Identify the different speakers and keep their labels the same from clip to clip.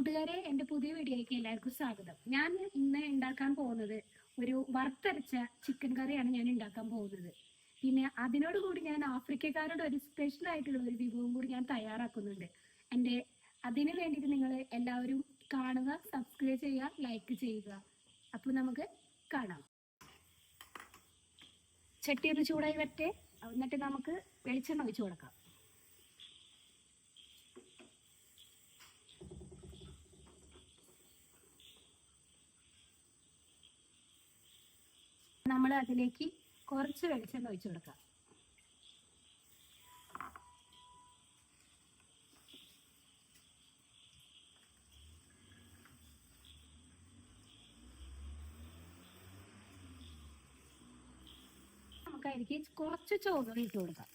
Speaker 1: കൂട്ടുകാരെ, എൻ്റെ പുതിയ വീഡിയോയിലേക്ക് എല്ലാവർക്കും സ്വാഗതം. ഞാൻ ഇന്ന് ഉണ്ടാക്കാൻ പോകുന്നത് ഒരു വറുത്തരച്ച ചിക്കൻ കറിയാണ് ഞാൻ ഉണ്ടാക്കാൻ പോകുന്നത്. പിന്നെ അതിനോട് കൂടി ഞാൻ ആഫ്രിക്കക്കാരുടെ ഒരു സ്പെഷ്യൽ ആയിട്ടുള്ള ഒരു വിഭവം കൂടി ഞാൻ തയ്യാറാക്കുന്നുണ്ട്. അതിന് വേണ്ടിയിട്ട് നിങ്ങൾ എല്ലാവരും കാണുക, സബ്സ്ക്രൈബ് ചെയ്യുക, ലൈക്ക് ചെയ്യുക. അപ്പോൾ നമുക്ക് കാണാം. ചട്ടി ഒന്ന് ചൂടായി വരട്ടെ, എന്നിട്ട് നമുക്ക് വെളിച്ചെണ്ണ ഒഴിച്ചു കൊടുക്കാം. നമ്മൾ അതിലേക്ക് കുറച്ച് വെളിച്ചെണ്ണ ഒഴിച്ചു കൊടുക്കാം. നമുക്ക് അതിലേക്ക് കുറച്ച് ചോറ് ഇട്ട് കൊടുക്കാം.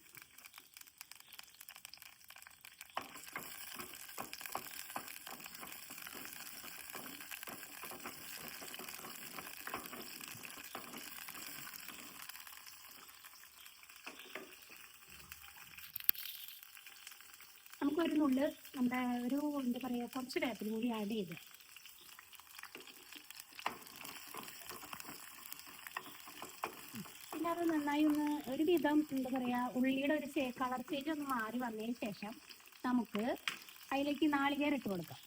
Speaker 1: നമുക്കൊരു നുള്ള് നമ്മുടെ എന്താ പറയുക, കുറച്ച് വേപ്പിലും കൂടി ആഡ് ചെയ്ത് പിന്നെ അത് നന്നായി ഒന്ന് ഒരു വിധം എന്താ പറയുക, ഉള്ളിയുടെ ഒരു കളർ ചേഞ്ച് ഒന്ന് മാറി വന്നതിന് ശേഷം നമുക്ക് അതിലേക്ക് നാളികേരം ഇട്ട് കൊടുക്കാം.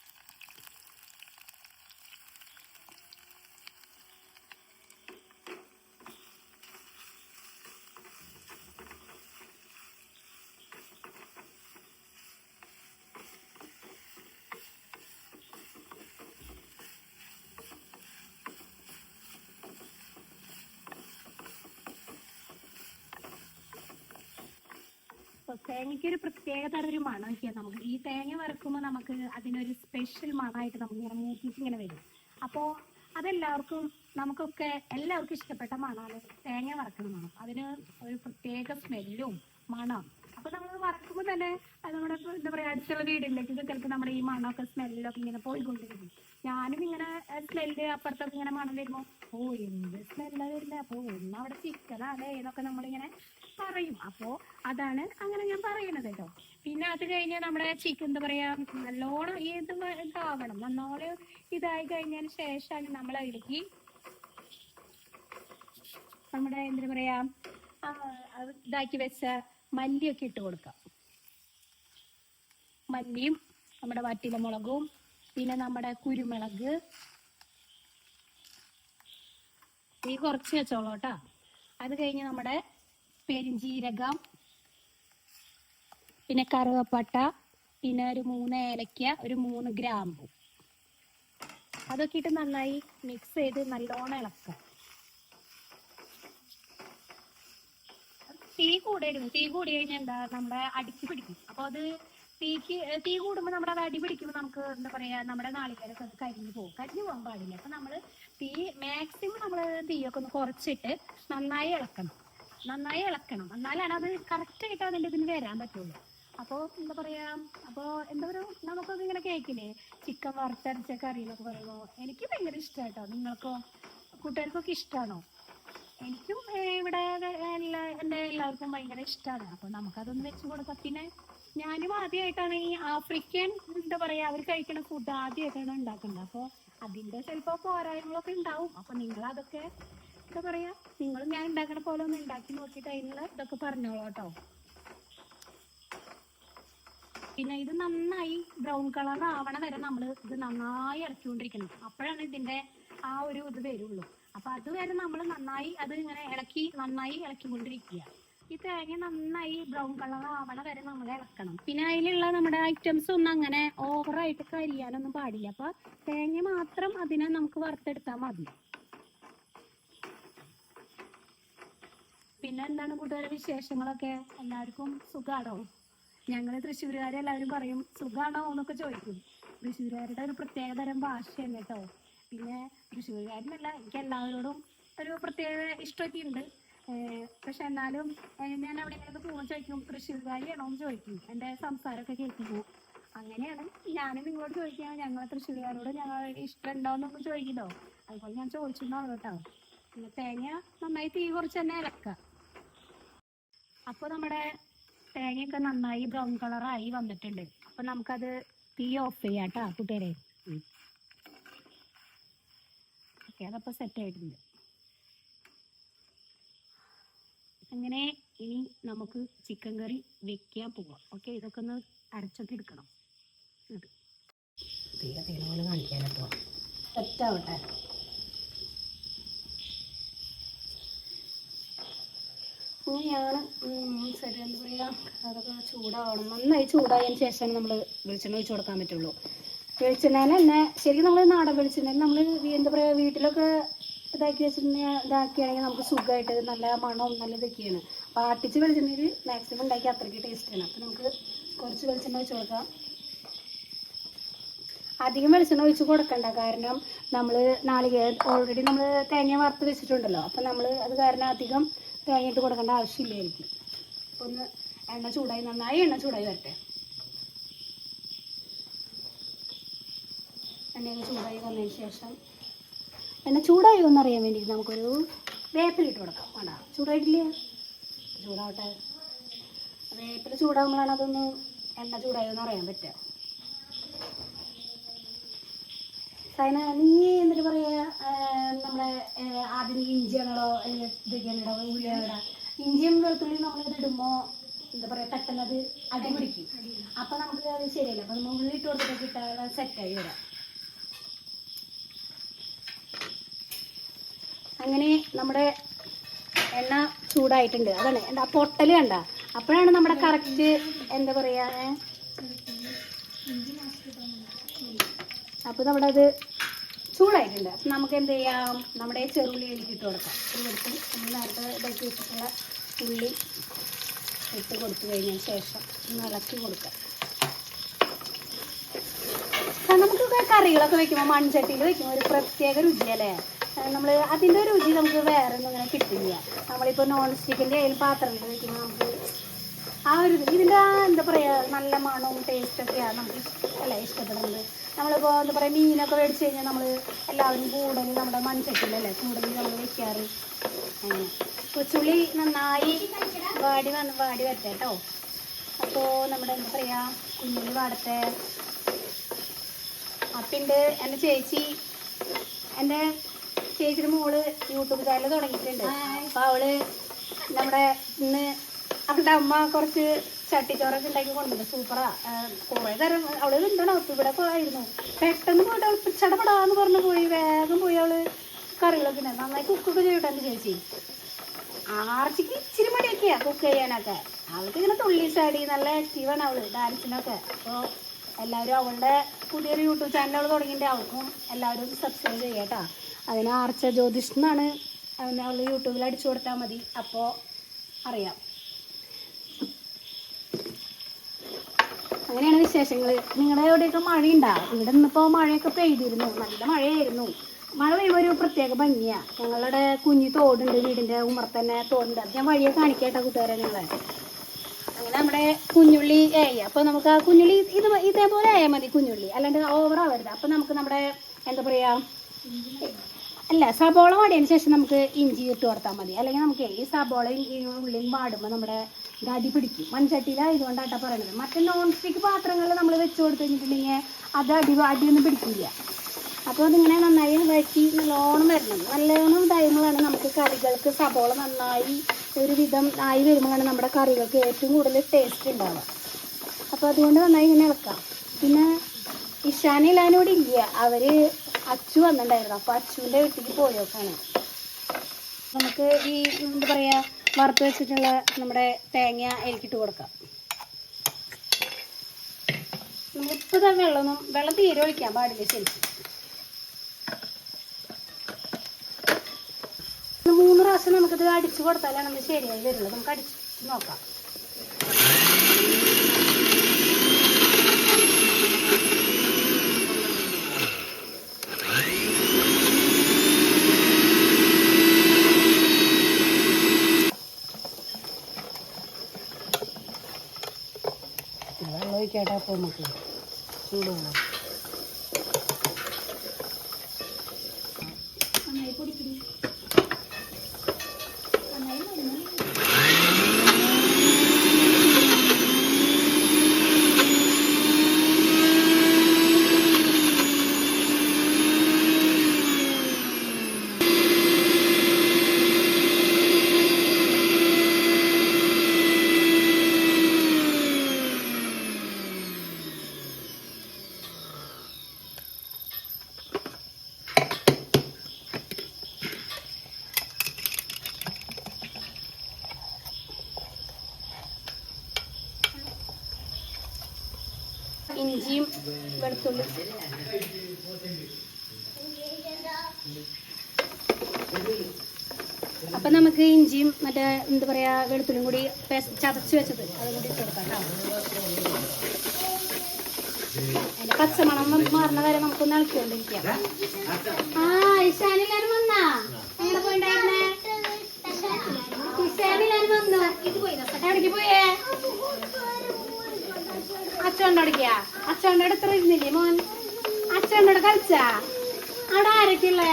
Speaker 1: തേങ്ങയ്ക്ക് ഒരു പ്രത്യേക തരം ഒരു മണം ഒക്കെയാണ്. നമുക്ക് ഈ തേങ്ങ വറുക്കുമ്പോൾ നമുക്ക് അതിനൊരു സ്പെഷ്യൽ മണമായിട്ട് നമുക്ക് ഇങ്ങനെ മൂക്കിച്ച് ഇങ്ങനെ വരും. അപ്പോൾ അതെല്ലാവർക്കും എല്ലാവർക്കും ഇഷ്ടപ്പെട്ട മണമാണ് തേങ്ങ വറക്കുന്ന മണം. അതിന് ഒരു പ്രത്യേക സ്മെല്ലും മണം. അപ്പോൾ നമ്മൾ വറക്കുമ്പോൾ തന്നെ അത് നമ്മുടെ എന്താ പറയുക, അടുത്തുള്ള വീടിലേക്ക് ചിലപ്പോൾ നമ്മുടെ ഈ മണമൊക്കെ സ്മെല്ലൊക്കെ ഇങ്ങനെ പോയിക്കൊണ്ടിരിക്കും. ഞാനും ഇങ്ങനെ സ്മെല്ല് അപ്പുറത്തൊക്കെ ഇങ്ങനെ മണം വരുമ്പോൾ എന്ത് സ്മെല്ലാണ് വരുന്നത്, അപ്പോൾ ഒന്ന് അവിടെ ചിക്കനാണ് എന്നൊക്കെ നമ്മളിങ്ങനെ പറയും. അപ്പോൾ അതാണ് അങ്ങനെ ഞാൻ പറയുന്നത് കേട്ടോ. പിന്നെ അത് കഴിഞ്ഞ് നമ്മുടെ ചിക്കൻ എന്താ പറയാ, നല്ലോണം ഇതാവണം. നല്ലോണം ഇതായി കഴിഞ്ഞതിന് ശേഷമാണ് നമ്മൾ അതിലേക്ക് നമ്മുടെ എന്താ പറയാ ഇതാക്കി വെച്ച മല്ലിയൊക്കെ ഇട്ട് കൊടുക്കാം. മല്ലിയും നമ്മുടെ വറ്റല മുളകും പിന്നെ നമ്മുടെ കുരുമുളക് ഈ കുറച്ച് വെച്ചോളൂ കേട്ടോ. അത് കഴിഞ്ഞ് നമ്മുടെ പെരിഞ്ചീരകം, പിന്നെ കറുവപ്പട്ട, പിന്നെ ഒരു 3 ഏലക്ക, ഒരു 3 ഗ്രാമ്പു, അതൊക്കെ ഇട്ട് നന്നായി മിക്സ് ചെയ്ത് നല്ലോണം ഇളക്കാം. തീ കൂടി കഴിഞ്ഞാൽ എന്താ, നമ്മുടെ അടിച്ചു പിടിക്കും. അപ്പോൾ അത് തീ കൂടുമ്പോൾ നമ്മുടെ അത് അടി പിടിക്കുമ്പോൾ നമുക്ക് എന്താ പറയാ, നമ്മുടെ നാളികേരൊക്കെ അത് കരിഞ്ഞു പോകാൻ പാടില്ല. അപ്പൊ നമ്മൾ മാക്സിമം നമ്മൾ തീയൊക്കെ ഒന്ന് കുറച്ചിട്ട് നന്നായി ഇളക്കണം. എന്നാലാണ് അത് കറക്റ്റായിട്ട് അതിൻ്റെ ഇതിന് വരാൻ പറ്റുള്ളൂ. അപ്പോൾ എന്താ പറയാ, നമുക്കത് ഇങ്ങനെ കേൾക്കില്ലേ, ചിക്കൻ വറുത്തരച്ച കറി എന്നൊക്കെ പറയുമ്പോൾ എനിക്ക് ഭയങ്കര ഇഷ്ടമായിട്ടോ. നിങ്ങൾക്കോ, കൂട്ടുകാർക്കൊക്കെ ഇഷ്ടമാണോ? എനിക്കും ഇവിടെ എല്ലാവർക്കും ഭയങ്കര ഇഷ്ടമാണ്. അപ്പോൾ നമുക്കതൊന്ന് വെച്ച് കൊടുക്കാം. പിന്നെ ഞാനും ആദ്യമായിട്ടാണ് ഈ ആഫ്രിക്കൻ എന്താ പറയാ, അവർ കഴിക്കുന്ന ഫുഡ് ആദ്യമായിട്ടാണ് ഉണ്ടാക്കുന്നത്. അപ്പോൾ അതിൻ്റെ ചിലപ്പോൾ പോരായ്മകളൊക്കെ ഉണ്ടാവും. അപ്പോൾ നിങ്ങളതൊക്കെ എന്താ പറയാ, നിങ്ങൾ ഞാൻ ഉണ്ടാക്കുന്ന പോലെ ഒന്ന് ഉണ്ടാക്കി നോക്കിയിട്ട് അതിനുള്ള ഇതൊക്കെ പറഞ്ഞോളൂ കേട്ടോ. പിന്നെ ഇത് നന്നായി ബ്രൗൺ കളർ ആവണ വരെ നമ്മൾ ഇത് നന്നായി ഇളക്കിക്കൊണ്ടിരിക്കണം. അപ്പോഴാണ് ഇതിന്റെ ആ ഒരു ഇത് വരുള്ളൂ. അപ്പൊ അതുവരെ നമ്മൾ നന്നായി അത് ഇങ്ങനെ നന്നായി ഇളക്കിക്കൊണ്ടിരിക്കുക. ഈ തേങ്ങ നന്നായി ബ്രൗൺ കളർ ആവണ വരെ നമ്മൾ ഇളക്കണം. പിന്നെ അതിലുള്ള നമ്മുടെ ഐറ്റംസ് ഒന്നും അങ്ങനെ ഓവറായിട്ട് കരിയാനൊന്നും പാടില്ല. അപ്പൊ തേങ്ങ മാത്രം അതിനെ നമുക്ക് വറുത്തെടുത്താൽ മതി. പിന്നെ എന്താണ് കൂട്ടുകാരുടെ വിശേഷങ്ങളൊക്കെ? എല്ലാവർക്കും സുഖാണോ? ഞങ്ങൾ തൃശ്ശൂരുകാരെല്ലാവരും പറയും സുഖാണോ എന്നൊക്കെ ചോദിക്കും. തൃശ്ശൂരുകാരുടെ ഒരു പ്രത്യേക തരം ഭാഷയാണ് കേട്ടോ. പിന്നെ തൃശ്ശൂരുകാരനല്ല, എനിക്ക് എല്ലാവരോടും ഒരു പ്രത്യേക ഇഷ്ടമൊക്കെ ഉണ്ട്. പക്ഷെ എന്നാലും ഞാൻ എവിടെയെങ്കിലൊക്കെ പോകുമ്പോൾ ചോദിക്കും തൃശ്ശൂർകാരിയാണോ എന്ന് ചോദിക്കും. എൻ്റെ സംസാരമൊക്കെ കേൾക്കുമ്പോൾ അങ്ങനെയാണ് ഞാനും നിങ്ങളോട് ചോദിക്കുക, ഞങ്ങൾ തൃശ്ശൂരുകാരോട് ഞങ്ങൾ ഇഷ്ടമുണ്ടോ എന്നൊക്കെ ചോദിക്കട്ടോ. അതുപോലെ ഞാൻ ചോദിച്ചിട്ടുണ്ടാവും കേട്ടോ. പിന്നെ തേങ്ങ നന്നായി തീ കുറച്ച് തന്നെ ഇളക്കുക. അപ്പോൾ നമ്മുടെ തേങ്ങയൊക്കെ നന്നായി ബ്രൗൺ കളറായി വന്നിട്ടുണ്ട്. അപ്പോൾ നമുക്കത് തീ ഓഫ് ചെയ്യാം കേട്ടോ കൂട്ടുകാരെ. ഓക്കെ, അതപ്പോൾ സെറ്റായിട്ടുണ്ട്. അങ്ങനെ ഇനി നമുക്ക് ചിക്കൻ കറി വെക്കാൻ പോവാം. ഓക്കെ, ഇതൊക്കെ ഒന്ന് അരച്ചൊക്കെ എടുക്കണം. തീരെ പോലെ കാണിക്കാനോ സെറ്റാവട്ടെ. അങ്ങനെയാണ് ശരി, എന്താ പറയുക, അതൊക്കെ ചൂടാവണം. നന്നായി ചൂടായതിന് ശേഷമാണ് നമ്മൾ വെളിച്ചെണ്ണ ഒഴിച്ച് കൊടുക്കാൻ പറ്റുള്ളൂ. വെളിച്ചെണ്ണയിൽ തന്നെ ശരിക്കും നമ്മൾ നാടൻ വെളിച്ചെണ്ണയിൽ നമ്മൾ എന്താ പറയുക വീട്ടിലൊക്കെ ഇതാക്കിയാണെങ്കിൽ നമുക്ക് സുഖമായിട്ട് നല്ല മണവും നല്ല ഇതൊക്കെയാണ്. അപ്പോൾ ആട്ടിച്ച് വെളിച്ചെണ്ണയിൽ മാക്സിമം ഉണ്ടാക്കി അത്രയ്ക്ക് ടേസ്റ്റാണ്. അപ്പോൾ നമുക്ക് കുറച്ച് വെളിച്ചെണ്ണ ഒഴിച്ച് കൊടുക്കാം. അധികം വെളിച്ചെണ്ണ ഒഴിച്ച് കൊടുക്കണ്ട, കാരണം നമ്മൾ ഓൾറെഡി നമ്മൾ തേങ്ങ വറുത്ത് വെച്ചിട്ടുണ്ടല്ലോ. അപ്പം നമ്മൾ അത് കാരണം അധികം തേങ്ങ ഇട്ട് കൊടുക്കേണ്ട ആവശ്യമില്ല എനിക്ക്. അപ്പോൾ ഒന്ന് നന്നായി എണ്ണ ചൂടായി വരട്ടെ. എണ്ണയൊക്കെ ചൂടായി വന്നതിന് ശേഷം എണ്ണ ചൂടായി എന്നറിയാൻ വേണ്ടി നമുക്കൊരു വേപ്പിലിട്ട് കൊടുക്കാം. വേണ്ട, ചൂടായിട്ടില്ല, ചൂടാവട്ടെ. വേപ്പിൽ ചൂടാകുമ്പോഴാണ് അതൊന്ന് എണ്ണ ചൂടായോ എന്ന് അറിയാൻ പറ്റുക. നീ എന്നിട്ട് പറയുക, നമ്മളെ ആദ്യം ഇഞ്ചിയാണോ ഇതൊക്കെയാണോ ഉള്ളിയാണോ? ഇഞ്ചിയും വെളുത്തുള്ളിയും നമ്മളിത് ഇടുമ്പോൾ എന്താ പറയുക തട്ടുന്നത് അടി പിടിക്കും. അപ്പം നമുക്ക് അത് ശരിയല്ല. അപ്പം നമ്മൾ ഉള്ളി ഇട്ട് കൊടുത്തിട്ട് ഇട്ടാൽ സെറ്റായി വരാം. അങ്ങനെ നമ്മുടെ എണ്ണ ചൂടായിട്ടുണ്ട്. അതാണ് എന്താ പൊട്ടൽ കണ്ട. അപ്പോഴാണ് നമ്മുടെ കറക്റ്റ് എന്താ പറയുക. അപ്പോൾ നമ്മുടെ അത് ചൂടായിട്ടുണ്ട്. അപ്പം നമുക്ക് എന്ത് ചെയ്യാം, നമ്മുടെ ചെറുള്ളി എനിക്ക് ഇട്ട് കൊടുക്കാം. ഇതെടുത്ത് നമ്മൾ നേരത്തെ ഇതാക്കി വെച്ചിട്ടുള്ള ഉള്ളി ഇട്ട് കൊടുത്തു കഴിഞ്ഞതിന് ശേഷം ഇളക്കി കൊടുക്കാം. നമുക്കിവിടെ കറികളൊക്കെ വെക്കുമ്പോൾ മൺചട്ടിയിൽ വെക്കുമ്പോൾ ഒരു പ്രത്യേക രുചിയല്ലേ. നമ്മൾ അതിൻ്റെ രുചി നമുക്ക് വേറെ ഒന്നും ഇങ്ങനെ കിട്ടില്ല. നമ്മളിപ്പോൾ നോൺ സ്റ്റിക്കിൻ്റെ അതിൽ പാത്രത്തിൽ വെക്കുമ്പോൾ നമുക്ക് ആ ഒരു ഇതിൻ്റെ എന്താ പറയുക നല്ല മണവും ടേസ്റ്റൊക്കെയാണ് നമുക്ക് അല്ലേ ഇഷ്ടപ്പെടുന്നത്. നമ്മളിപ്പോൾ എന്താ പറയുക മീനൊക്കെ മേടിച്ച് കഴിഞ്ഞാൽ നമ്മൾ എല്ലാവരും കൂടുതൽ നമ്മുടെ മൺചട്ടിയിലല്ലേ കൂടുതൽ നമ്മൾ വെക്കാറ്. അങ്ങനെ കൊച്ചുള്ളി നന്നായി വാടി വരട്ടെ കേട്ടോ. അപ്പോൾ നമ്മുടെ എന്താ പറയുക കുഞ്ഞുള്ളി വാടത്തെ. അപ്പിണ്ട് എൻ്റെ ചേച്ചിയുടെ മോള് യൂട്യൂബ് ചാനൽ തുടങ്ങിയിട്ടുണ്ട്. അപ്പോൾ അവള് നമ്മുടെ ഇന്ന് അവളുടെ അമ്മ കുറച്ച് ചട്ടിച്ചോറൊക്കെ ഉണ്ടാക്കി കൊണ്ടുവന്നു. സൂപ്പറാ. കുറേ തരം അവള് എന്താണ് ഇവിടെ ആയിരുന്നു. പെട്ടെന്ന് പോയിട്ട് അവൾ ചടപടാന്ന് പറഞ്ഞ് പോയി, വേഗം പോയി അവള് കറികളൊക്കെ ഉണ്ടായിരുന്നു. നന്നായി കുക്കൊക്കെ ചെയ്യട്ടെ എൻ്റെ ചേച്ചി. ആർച്ചിക്ക് ഇച്ചിരി മടിയൊക്കെയാ കുക്ക് ചെയ്യാനൊക്കെ. അവൾക്ക് ഇങ്ങനെ തുള്ളി ചാടി നല്ല ആക്റ്റീവാണ് അവള് ഡാൻസിനൊക്കെ. അപ്പോൾ എല്ലാവരും അവളുടെ പുതിയൊരു യൂട്യൂബ് ചാനൽ അവൾ തുടങ്ങിയിട്ട് അവൾക്കും എല്ലാവരും സബ്സ്ക്രൈബ് ചെയ്യാട്ടോ. അതിന് ആർച്ച ജ്യോതിഷ് എന്നാണ്. അവൾ യൂട്യൂബിൽ അടിച്ചു കൊടുത്താൽ മതി, അപ്പോൾ അറിയാം. അങ്ങനെയാണ് വിശേഷങ്ങൾ. നിങ്ങളുടെ എവിടെയൊക്കെ മഴയുണ്ടാ? ഇവിടെ ഇന്നിപ്പോൾ മഴയൊക്കെ പെയ്തിരുന്നു, നല്ല മഴയായിരുന്നു. മഴ പെയ്യുമ്പോൾ ഒരു പ്രത്യേക ഭംഗിയാണ്. ഞങ്ങളുടെ കുഞ്ഞി തോടുണ്ട്, വീടിൻ്റെ ഉമ്മറത്തന്നെ തോടുണ്ട്. അത് ഞാൻ വഴിയെ കാണിക്കട്ടെ കൂട്ടുകാരെ നിങ്ങളെ. അങ്ങനെ നമ്മുടെ കുഞ്ഞുള്ളി അപ്പോൾ നമുക്ക് ആ കുഞ്ഞുള്ളി ഇതേപോലെ ആയാൽ മതി കുഞ്ഞുള്ളി, അല്ലാണ്ട് ഓവറാവരുത്. അപ്പോൾ നമുക്ക് നമ്മുടെ എന്താ പറയുക സബോള വാടിയതിന് ശേഷം നമുക്ക് ഇഞ്ചി ഇട്ട് കൊടുത്താൽ മതി. അല്ലെങ്കിൽ നമുക്ക് ഈ സബോളയും ഈ ഉള്ളിയും വാടുമ്പോൾ നമ്മുടെ അടി പിടിക്കും. മൺചട്ടിയിലായതുകൊണ്ടാട്ടാ പറയണത്. മറ്റേ നോൺ സ്റ്റിക്ക് പാത്രങ്ങളിൽ നമ്മൾ വെച്ച് കൊടുത്തു കഴിഞ്ഞിട്ടുണ്ടെങ്കിൽ അത് അടിയൊന്നും പിടിക്കില്ല. അപ്പോൾ അതിങ്ങനെ നന്നായി വഴറ്റി നല്ലോണം വരണം. നല്ലോണം ടൈമിലാണ് നമുക്ക് കറികൾക്ക് സബോള നന്നായി ഒരു വിധം ആയി വരുമ്പോഴാണ് നമ്മുടെ കറികൾക്ക് ഏറ്റവും കൂടുതൽ ടേസ്റ്റ് ഉണ്ടാവുക. അപ്പോൾ അതുകൊണ്ട് നന്നായി ഇങ്ങനെ ഇളക്കാം. പിന്നെ ഇഷാനില്ലാനോട് ഇല്ല, അവർ അച്ചു വന്നിട്ടുണ്ടായിരുന്നു. അപ്പോൾ അച്ചുവിൻ്റെ വീട്ടിലേക്ക് പോയോക്കാണ്. നമുക്ക് ഈ എന്താ പറയുക വറുത്ത് വെച്ചിട്ടുള്ള നമ്മുടെ തേങ്ങ എനിക്കിട്ട് കൊടുക്കാം. ഇപ്പോൾ വെള്ളം തീരെ ഒഴിക്കാൻ പാടില്ല. ശരിക്കും 3 പ്രാവശ്യം നമുക്കിത് അടിച്ചു കൊടുത്താലാണ് നമ്മൾ ശരിയായി വരുള്ളൂ. നമുക്ക് അടിച്ച് നോക്കാം. വെള്ളം ഒഴിക്കാട്ടെ. അപ്പോൾ നമുക്ക് ചൂടുവേണം. നന്നായി പൊടിപ്പിടി. വെളുത്തുള്ളി. അപ്പൊ നമുക്ക് ഇഞ്ചിയും മറ്റേ എന്താ പറയാ വെളുത്തുള്ളിയും കൂടി ചതച്ച് വെച്ചത് അതും കൂടി ഇട്ട് കൊടുക്കാം കേട്ടോ. അതിന്റെ പച്ചമണം മാറുന്ന വരെ നമുക്കൊന്ന് ഇളക്കിക്കൊണ്ടിരിക്കാം. ആ ഇഷാനില്ലാരും വന്നാ എങ്ങനെ പോയിണ്ടായിരുന്നേ? ഇഷാനില്ലാരും വന്നു. എവിടേക്ക് പോയേ? അച്ഛൻ്റെ അടയ്ക്കാ? അച്ഛൻ്റെ അടുത്ത് ഇരുന്നില്ലേ മോൻ? അച്ഛൻ്റെ അവിടെ കളിച്ചാ? അവിടെ ആരൊക്കെയുള്ളേ?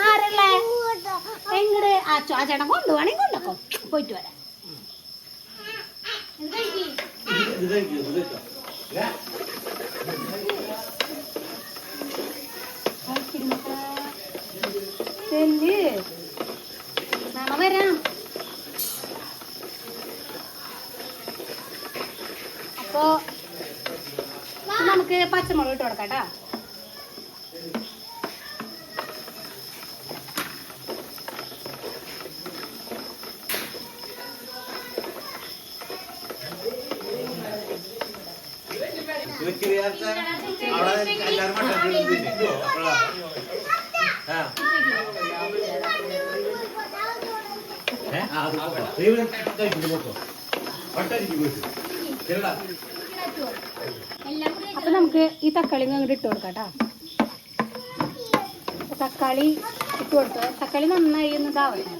Speaker 1: ആരല്ലേ? എങ്ങട് ആ ചേട്ടൻ കൊണ്ടുപോവാണെങ്കിൽ കൊണ്ടൊക്കെ പോയിട്ട് വരാം. നാളെ വരാം. അപ്പൊ നമുക്ക് പച്ചമുളക് ഇട്ട് കൊടുക്കാം കേട്ടോ. അപ്പൊ നമുക്ക് ഈ തക്കാളി അങ്ങോട്ട് ഇട്ട് കൊടുക്കാം കേട്ടോ. തക്കാളി ഇട്ട് കൊടുത്തു. തക്കാളി നന്നായി ഒന്ന് ഇതാവട്ടെ.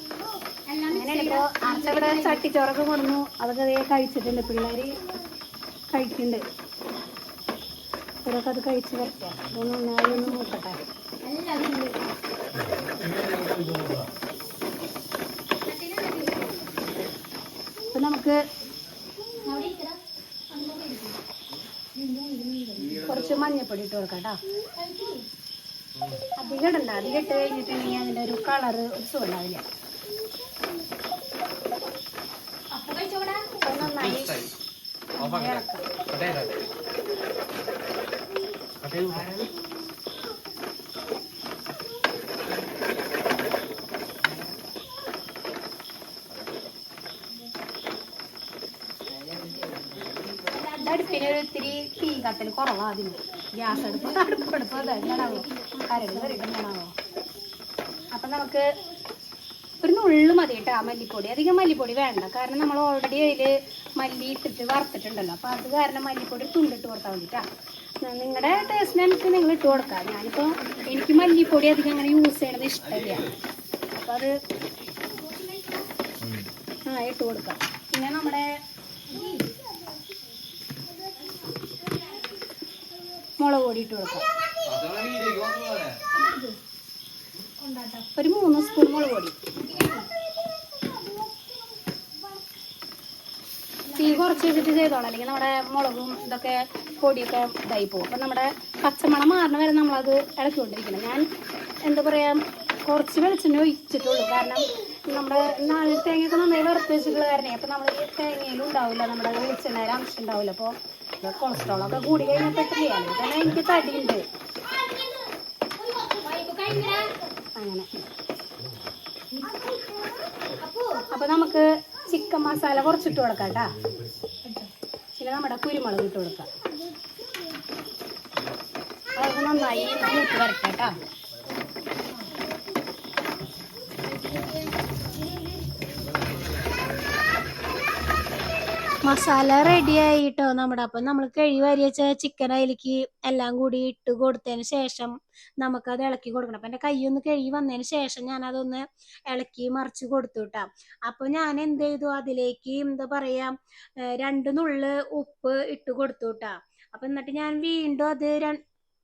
Speaker 1: അങ്ങനെയാണ് ഇപ്പൊ ഇവിടെ ചട്ടിച്ചോറൊക്കെ കൊടുന്നു. അതൊക്കെ കഴിച്ചിട്ടുണ്ട്, പിള്ളേര് കഴിക്കുന്നുണ്ട്. ഇവരൊക്കെ അത് കഴിച്ച് വരട്ടെ. അതൊന്ന് നന്നായി ഒന്ന് മൂക്കട്ടെ. അപ്പൊ നമുക്ക് കുറച്ച് മഞ്ഞപ്പൊടി ഇട്ട് കൊടുക്കാം കേട്ടോ. അധികം ഇടണ്ട. അധികം ഇട്ട് കഴിഞ്ഞിട്ടുണ്ടെങ്കിൽ അതിൻ്റെ ഒരു കളറ് ഒരു സുഖമുണ്ടാവില്ല. നന്നായി അടുപ്പിന് ഇത്തിരി തീ കത്തൽ കുറവാ. അതിന് ഗ്യാസ് അടുപ്പെടുപ്പ് എന്താണാവോ കരട് കറിയിട്ടാണാവോ. അപ്പം നമുക്ക് ഒരു നുള്ളു മതി കേട്ടോ മല്ലിപ്പൊടി. അധികം മല്ലിപ്പൊടി വേണ്ട, കാരണം നമ്മൾ ഓൾറെഡി അതിൽ മല്ലി ഇട്ടിട്ട് വറുത്തിട്ടുണ്ടല്ലോ. അപ്പം അത് കാരണം മല്ലിപ്പൊടി തുണ്ടിട്ട് കൊടുത്താൽ മതിട്ടാ. നിങ്ങളുടെ ടേസ്റ്റിനനുസരിച്ച് നിങ്ങൾ ഇട്ട് കൊടുക്കാം. ഞാനിപ്പോൾ എനിക്ക് മല്ലിപ്പൊടി അധികം അങ്ങനെ യൂസ് ചെയ്യണത് ഇഷ്ടമില്ല. അപ്പം അത് ഇട്ട് കൊടുക്കാം. പിന്നെ നമ്മുടെ മുളക് പൊടി ഇട്ട് കൊടുക്കാം. ഒരു 3 സ്പൂൺ മുളക് പൊടി. തീ കുറച്ച് വെച്ചിട്ട് ചെയ്തോളാം, അല്ലെങ്കിൽ നമ്മുടെ മുളകും ഇതൊക്കെ പൊടിയൊക്കെ ഇതായി പോകും. അപ്പം നമ്മുടെ പച്ചമണം മാറണ വരെ നമ്മളത് ഇളക്കിക്കൊണ്ടിരിക്കണം. ഞാൻ എന്താ പറയുക കുറച്ച് വെളിച്ചെണ്ണ ഒഴിച്ചിട്ടുള്ളൂ, കാരണം നമ്മുടെ നാല് തേങ്ങയൊക്കെ നന്നായി വറുത്ത് വെച്ചിട്ടുള്ള കാരണേ. അപ്പം നമ്മൾ ഈ തേങ്ങയിലും ഉണ്ടാവില്ല നമ്മുടെ വെളിച്ചെണ്ണയുടെ അംശം ഉണ്ടാവില്ല. അപ്പോൾ കൊളസ്ട്രോളൊക്കെ കൂടി കഴിഞ്ഞിട്ടില്ലേ, അല്ലെങ്കിൽ തന്നെ എനിക്ക് തടിയുണ്ട്. അങ്ങനെ അപ്പം നമുക്ക് ചിക്കൻ മസാല കുറച്ചിട്ട് കൊടുക്കാം കേട്ടോ. പിന്നെ നമ്മുടെ കുരുമുളക് ഇട്ട് കൊടുക്കാം. അത് നന്നായി മൂത്ത് വരട്ടെ കേട്ടോ. മസാല റെഡി ആയിട്ടോ നമ്മുടെ. അപ്പം നമ്മൾ കഴുകി വാരി വെച്ച ചിക്കൻ അതിലേക്ക് എല്ലാം കൂടി ഇട്ട് കൊടുത്തതിന് ശേഷം നമുക്കത് ഇളക്കി കൊടുക്കണം. അപ്പം എൻ്റെ കൈയൊന്ന് കഴുകി വന്നതിന് ശേഷം ഞാനതൊന്ന് ഇളക്കി മറിച്ച് കൊടുത്തു കേട്ടാ. അപ്പോൾ ഞാൻ എന്ത് ചെയ്തു, അതിലേക്ക് എന്താ പറയാ 2 നുള്ള് ഉപ്പ് ഇട്ട് കൊടുത്തു കേട്ടാ. അപ്പം എന്നിട്ട് ഞാൻ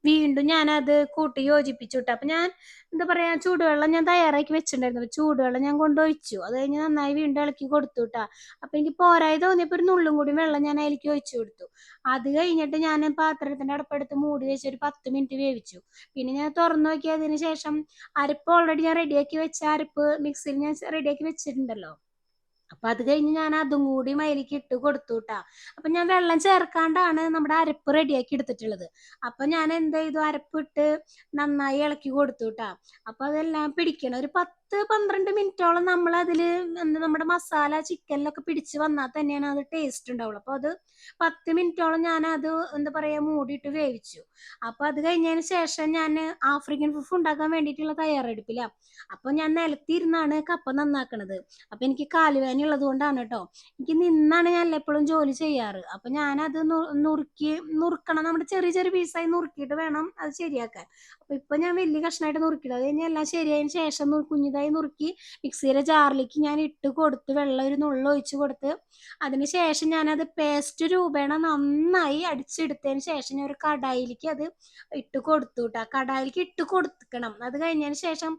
Speaker 1: വീണ്ടും ഞാനത് കൂട്ടി യോജിപ്പിച്ചു കേട്ടോ. അപ്പം ഞാൻ എന്താ പറയാ ചൂടുവെള്ളം ഞാൻ തയ്യാറാക്കി വെച്ചിട്ടുണ്ടായിരുന്നു. അപ്പം ചൂടുവെള്ളം ഞാൻ കൊണ്ടൊഴിച്ചു. അത് കഴിഞ്ഞ് നന്നായി വീണ്ടും ഇളക്കി കൊടുത്തു കേട്ടാ. അപ്പം എനിക്ക് പോരായി തോന്നിയപ്പോൾ ഒരു നുള്ളും കൂടി വെള്ളം ഞാൻ അതിലേക്ക് ഒഴിച്ചു കൊടുത്തു. അത് കഴിഞ്ഞിട്ട് ഞാൻ പാത്രത്തിൻ്റെ അടപ്പെടുത്ത് മൂടി വെച്ച് ഒരു 10 മിനിറ്റ് വേവിച്ചു. പിന്നെ ഞാൻ തുറന്നു നോക്കിയതിന് ശേഷം അരപ്പ് ഓൾറെഡി ഞാൻ റെഡിയാക്കി വെച്ച അരപ്പ് മിക്സിയിൽ ഞാൻ റെഡിയാക്കി വെച്ചിട്ടുണ്ടല്ലോ. അപ്പൊ അത് കഴിഞ്ഞ് ഞാൻ അതും കൂടി അതിലേക്ക് ഇട്ട് കൊടുത്തു കേട്ടാ. അപ്പൊ ഞാൻ വെള്ളം ചേർക്കാണ്ടാണ് നമ്മുടെ അരപ്പ് റെഡിയാക്കി എടുത്തിട്ടുള്ളത്. അപ്പൊ ഞാൻ എന്ത് ചെയ്തു, അരപ്പിട്ട് നന്നായി ഇളക്കി കൊടുത്തു കേട്ടാ. അപ്പൊ അതെല്ലാം പിടിക്കണം. ഒരു 10
Speaker 2: 10-12 മിനിറ്റോളം നമ്മൾ അതിൽ നമ്മുടെ മസാല ചിക്കനിലൊക്കെ പിടിച്ച് വന്നാൽ തന്നെയാണ് അത് ടേസ്റ്റ് ഉണ്ടാവുള്ളൂ. അപ്പോൾ അത് 10 മിനിറ്റോളം ഞാൻ അത് എന്താ പറയുക മൂടിയിട്ട് വേവിച്ചു. അപ്പോൾ അത് കഴിഞ്ഞതിന് ശേഷം ഞാൻ ആഫ്രിക്കൻ ഫുഡ് ഉണ്ടാക്കാൻ വേണ്ടിയിട്ടുള്ള തയ്യാറെടുപ്പിലാണ്. അപ്പോൾ ഞാൻ നിലത്തിരുന്നാണ് കപ്പ നന്നാക്കണത്. അപ്പോൾ എനിക്ക് കാലുവേദന ഉള്ളത് കൊണ്ടാണ് കേട്ടോ. എനിക്ക് നിന്നാണ് ഞാൻ എപ്പോഴും ജോലി ചെയ്യാറ്. അപ്പോൾ ഞാനത് നുറുക്കണം, നമ്മുടെ ചെറിയ ചെറിയ പീസായി നുറുക്കിയിട്ട് വേണം അത് ശരിയാക്കാൻ. അപ്പോൾ ഇപ്പം ഞാൻ വലിയ കഷ്ണമായിട്ട് നുറുക്കിയില്ല. അത് കഴിഞ്ഞ് എല്ലാം ശരിയായതിന് ശേഷം കുഞ്ഞിതായി നുറുക്കി മിക്സിയുടെ ജാറിലേക്ക് ഞാൻ ഇട്ട് കൊടുത്ത് വെള്ളം ഒരു നുള്ള ഒഴിച്ച് കൊടുത്ത് അതിന് ശേഷം ഞാനത് പേസ്റ്റ് രൂപേണ നന്നായി അടിച്ചെടുത്തതിന് ശേഷം ഞാൻ ഒരു കടായിലേക്ക് അത് ഇട്ട് കൊടുത്തു കേട്ടോ. കടായിലേക്ക് ഇട്ട് കൊടുക്കണം. അത് കഴിഞ്ഞതിന് ശേഷം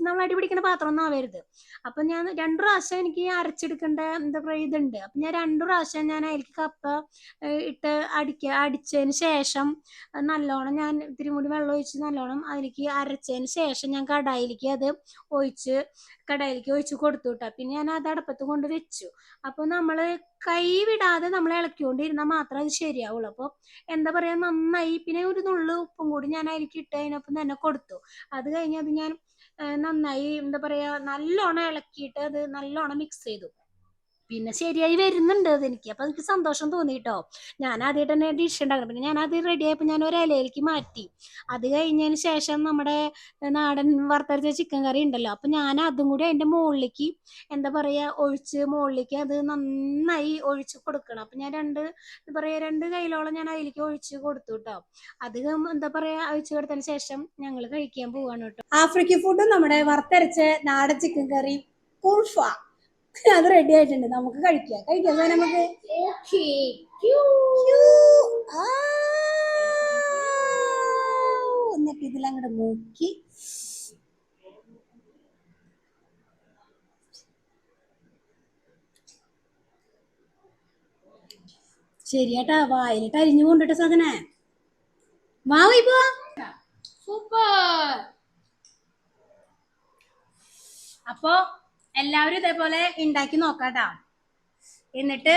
Speaker 2: നമ്മൾ അടി പിടിക്കുന്ന പാത്രം ഒന്നും ആവരുത്. അപ്പം ഞാൻ 2 പ്രാവശ്യം എനിക്ക് അരച്ചെടുക്കേണ്ട എന്താ പറയുക ഇതുണ്ട്. അപ്പം ഞാൻ 2 പ്രാവശ്യം ഞാൻ അതിലേക്ക് കപ്പ ഇട്ട് അടിച്ചതിന് ശേഷം നല്ലോണം ഞാൻ ഇത്തിരി കൂടി വെള്ളം ഒഴിച്ച് നല്ലോണം അതിലേക്ക് അരച്ചതിന് ശേഷം ഞാൻ കടായിലേക്ക് ഒഴിച്ച് കൊടുത്തു കേട്ടോ. പിന്നെ ഞാൻ അത് അടുപ്പത്ത് കൊണ്ട് വെച്ചു. അപ്പോൾ നമ്മൾ കൈ വിടാതെ നമ്മൾ ഇളക്കിക്കൊണ്ടിരുന്നാൽ മാത്രമേ അത് ശരിയാവുള്ളൂ. അപ്പോൾ എന്താ പറയുക നന്നായി. പിന്നെ ഒരു നുള്ളു ഉപ്പും കൂടി ഞാൻ അതിലേക്ക് ഇട്ട് അതിനൊപ്പം തന്നെ കൊടുത്തു. അത് കഴിഞ്ഞ് അത് ഞാൻ നന്നായി എന്താ പറയുക നല്ലോണം ഇളക്കിയിട്ട് അത് നല്ലോണം മിക്സ് ചെയ്തു. പിന്നെ ശരിയായി വരുന്നുണ്ട് അതെനിക്ക്. അപ്പം എനിക്ക് സന്തോഷം തോന്നി കേട്ടോ. ഞാൻ ആദ്യമായിട്ട് തന്നെ ഡിഷ് ഉണ്ടാക്കണം. പിന്നെ ഞാൻ അത് റെഡി ആയപ്പോൾ ഞാൻ ഒരു ഇലയിലേക്ക് മാറ്റി. അത് കഴിഞ്ഞതിന് ശേഷം നമ്മുടെ നാടൻ വറുത്തരച്ച ചിക്കൻ കറി ഉണ്ടല്ലോ, അപ്പം ഞാൻ അതും കൂടി അതിൻ്റെ മുകളിലേക്ക് എന്താ പറയുക മുകളിലേക്ക് അത് നന്നായി ഒഴിച്ച് കൊടുക്കണം. അപ്പം ഞാൻ രണ്ട് കൈയിലോളം ഞാൻ അതിലേക്ക് ഒഴിച്ച് കൊടുത്തു കേട്ടോ. അത് എന്താ പറയുക ഒഴിച്ച് കൊടുത്തതിന് ശേഷം ഞങ്ങൾ കഴിക്കാൻ പോവാണ് കേട്ടോ. ആഫ്രിക്കൻ ഫുഡും നമ്മുടെ വറുത്തരച്ച നാടൻ ചിക്കൻ കറി കുർഫ അത് റെഡി ആയിട്ടുണ്ട്. നമുക്ക് കഴിക്കാം നമുക്ക് എന്നിട്ട് ഇതിലങ്ങോട്ട് നോക്കി ശരിയാട്ടാ. വായിലിട്ട് അരിഞ്ഞു കൊണ്ടിട്ട് സാധനെ മാവിപ്പോ സൂപ്പർ. അപ്പൊ എല്ലാവരും ഇതേപോലെ ഉണ്ടാക്കി നോക്കാട്ടാ. എന്നിട്ട്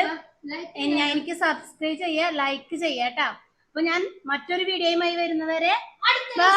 Speaker 2: എനിക്ക് സബ്സ്ക്രൈബ് ചെയ്യുക, ലൈക്ക് ചെയ്യാട്ടാ. അപ്പൊ ഞാൻ മറ്റൊരു വീഡിയോയുമായി വരുന്നവരെ ബൈ.